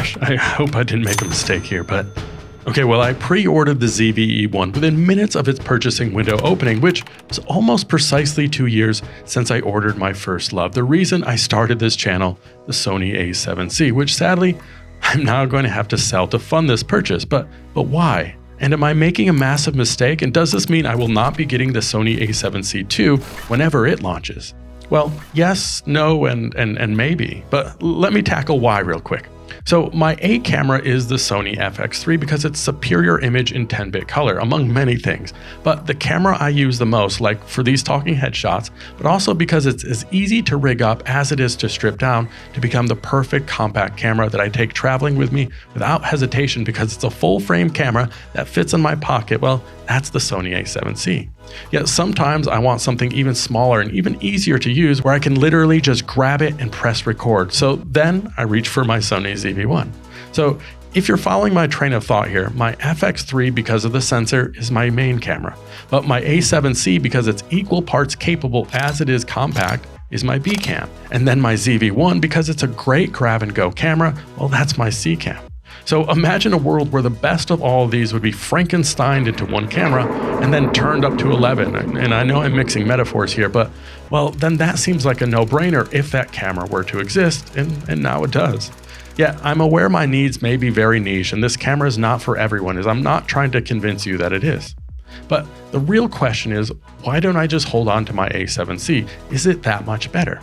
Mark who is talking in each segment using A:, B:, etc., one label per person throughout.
A: gosh, I hope I didn't make a mistake here, but okay, well, I pre-ordered the ZV-E1 within minutes of its purchasing window opening, which was almost precisely 2 years since I ordered my first love. The reason I started this channel, the Sony A7c, which sadly, I'm now going to have to sell to fund this purchase. But why? And am I making a massive mistake? And does this mean I will not be getting the Sony A7c2 whenever it launches? Well, yes, no, and maybe. But let me tackle why real quick. So my A camera is the Sony FX3 because it's superior image in 10-bit color, among many things. But the camera I use the most, like for these talking head shots, but also because it's as easy to rig up as it is to strip down to become the perfect compact camera that I take traveling with me without hesitation because it's a full frame camera that fits in my pocket. Well, that's the Sony A7c. Yet sometimes I want something even smaller and even easier to use where I can literally just grab it and press record. So then I reach for my Sony ZV-E1. So if you're following my train of thought here, my FX3 because of the sensor is my main camera, but my A7c because it's equal parts capable as it is compact is my B cam. And then my ZV-E1 because it's a great grab and go camera, well that's my C cam. So imagine a world where the best of all of these would be Frankensteined into one camera and then turned up to 11. And I know I'm mixing metaphors here, but well, then that seems like a no-brainer if that camera were to exist, and now it does. Yeah, I'm aware my needs may be very niche and this camera is not for everyone, as I'm not trying to convince you that it is. But the real question is, why don't I just hold on to my A7c? Is it that much better?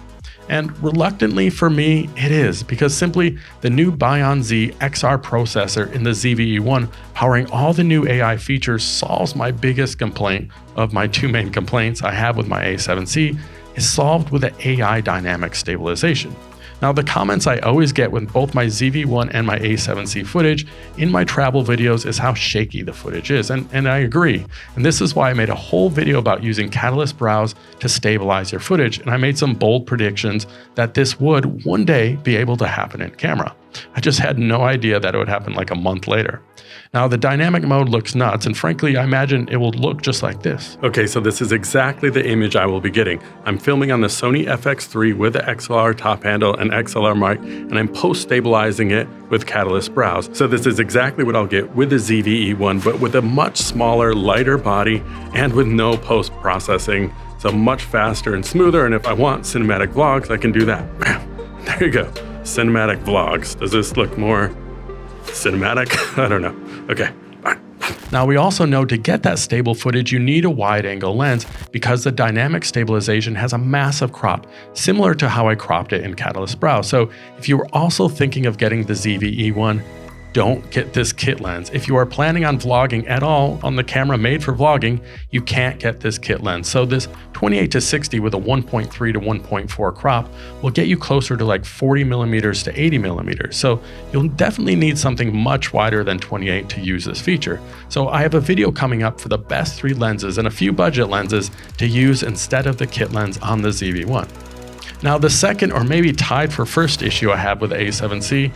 A: And reluctantly for me, it is, because simply the new Bion Z XR processor in the ZV-E1 powering all the new AI features solves my biggest complaint of my two main complaints I have with my A7c is solved with the AI dynamic stabilization. Now, the comments I always get with both my ZV-E1 and my A7c footage in my travel videos is how shaky the footage is, and I agree. And this is why I made a whole video about using Catalyst Browse to stabilize your footage, and I made some bold predictions that this would one day be able to happen in camera. I just had no idea that it would happen like a month later. Now, the dynamic mode looks nuts, and frankly, I imagine it will look just like this. Okay, so this is exactly the image I will be getting. I'm filming on the Sony FX3 with the XLR top handle and XLR mic, and I'm post-stabilizing it with Catalyst Browse. So this is exactly what I'll get with the ZV-E1, but with a much smaller, lighter body and with no post-processing. So much faster and smoother, and if I want cinematic vlogs, I can do that. There you go, cinematic vlogs. Does this look more cinematic? I don't know. Okay. Now we also know to get that stable footage, you need a wide angle lens because the dynamic stabilization has a massive crop, similar to how I cropped it in Catalyst Browse. So if you were also thinking of getting the ZV-E1, don't get this kit lens. If you are planning on vlogging at all on the camera made for vlogging, you can't get this kit lens. So this 28-60 with a 1.3 to 1.4 crop will get you closer to like 40 millimeters to 80 millimeters. So you'll definitely need something much wider than 28 to use this feature. So I have a video coming up for the best 3 lenses and a few budget lenses to use instead of the kit lens on the ZV-E1. Now the second, or maybe tied for first issue I have with the A7c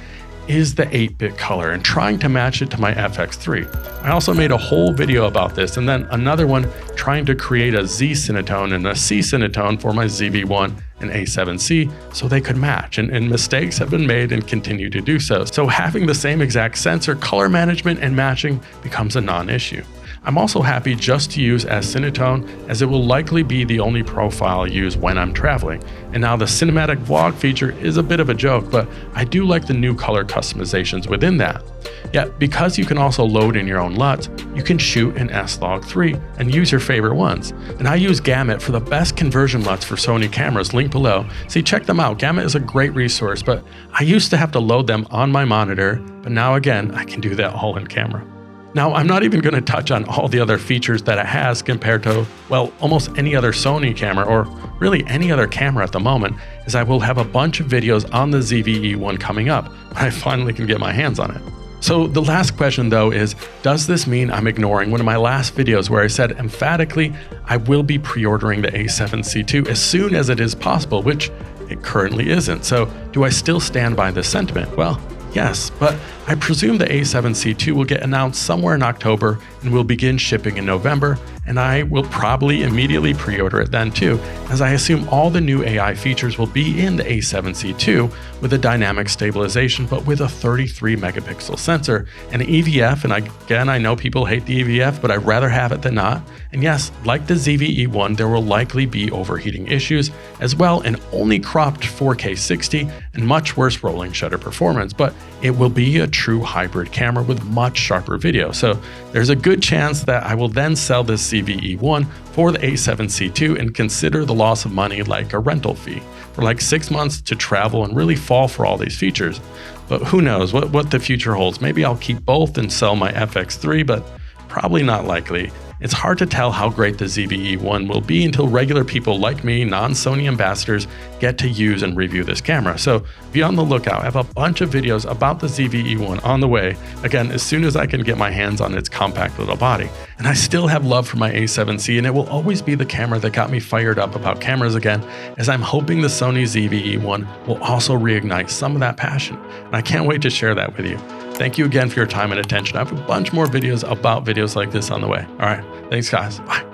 A: is the 8-bit color and trying to match it to my FX3. I also made a whole video about this, and then another one trying to create a Z Cinetone and a C Cinetone for my ZV-E1 and A7c so they could match, and mistakes have been made and continue to do so. So having the same exact sensor, color management, and matching becomes a non-issue. I'm also happy just to use as Cinetone, as it will likely be the only profile I use when I'm traveling. And now the cinematic vlog feature is a bit of a joke, but I do like the new color customizations within that. Yet, because you can also load in your own LUTs, you can shoot in S-Log3 and use your favorite ones. And I use GAMUT for the best conversion LUTs for Sony cameras, link below. See, check them out. GAMUT is a great resource, but I used to have to load them on my monitor, but now again, I can do that all in camera. Now, I'm not even going to touch on all the other features that it has compared to, well, almost any other Sony camera, or really any other camera at the moment, as I will have a bunch of videos on the ZV-E1 coming up when I finally can get my hands on it. So the last question though is, does this mean I'm ignoring one of my last videos where I said emphatically I will be pre-ordering the A7c2 as soon as it is possible, which it currently isn't. So do I still stand by this sentiment? Well, yes, but I presume the A7c2 will get announced somewhere in October and will begin shipping in November, and I will probably immediately pre-order it then too, as I assume all the new AI features will be in the A7C2 with a dynamic stabilization, but with a 33 megapixel sensor and an EVF. And again, I know people hate the EVF, but I'd rather have it than not. And yes, like the ZV-E1, there will likely be overheating issues as well, and only cropped 4K 60 and much worse rolling shutter performance, but it will be a true hybrid camera with much sharper video. So there's a good chance that I will then sell this ZV-E1 for the A7C2 and consider the loss of money like a rental fee for like 6 months to travel and really fall for all these features. But who knows what the future holds. Maybe I'll keep both and sell my FX3, but probably not likely. It's hard to tell how great the ZV-E1 will be until regular people like me, non-Sony ambassadors, get to use and review this camera. So be on the lookout. I have a bunch of videos about the ZV-E1 on the way, again, as soon as I can get my hands on its compact little body. And I still have love for my A7C, and it will always be the camera that got me fired up about cameras again, as I'm hoping the Sony ZV-E1 will also reignite some of that passion. And I can't wait to share that with you. Thank you again for your time and attention. I have a bunch more videos about videos like this on the way. All right, thanks guys, bye.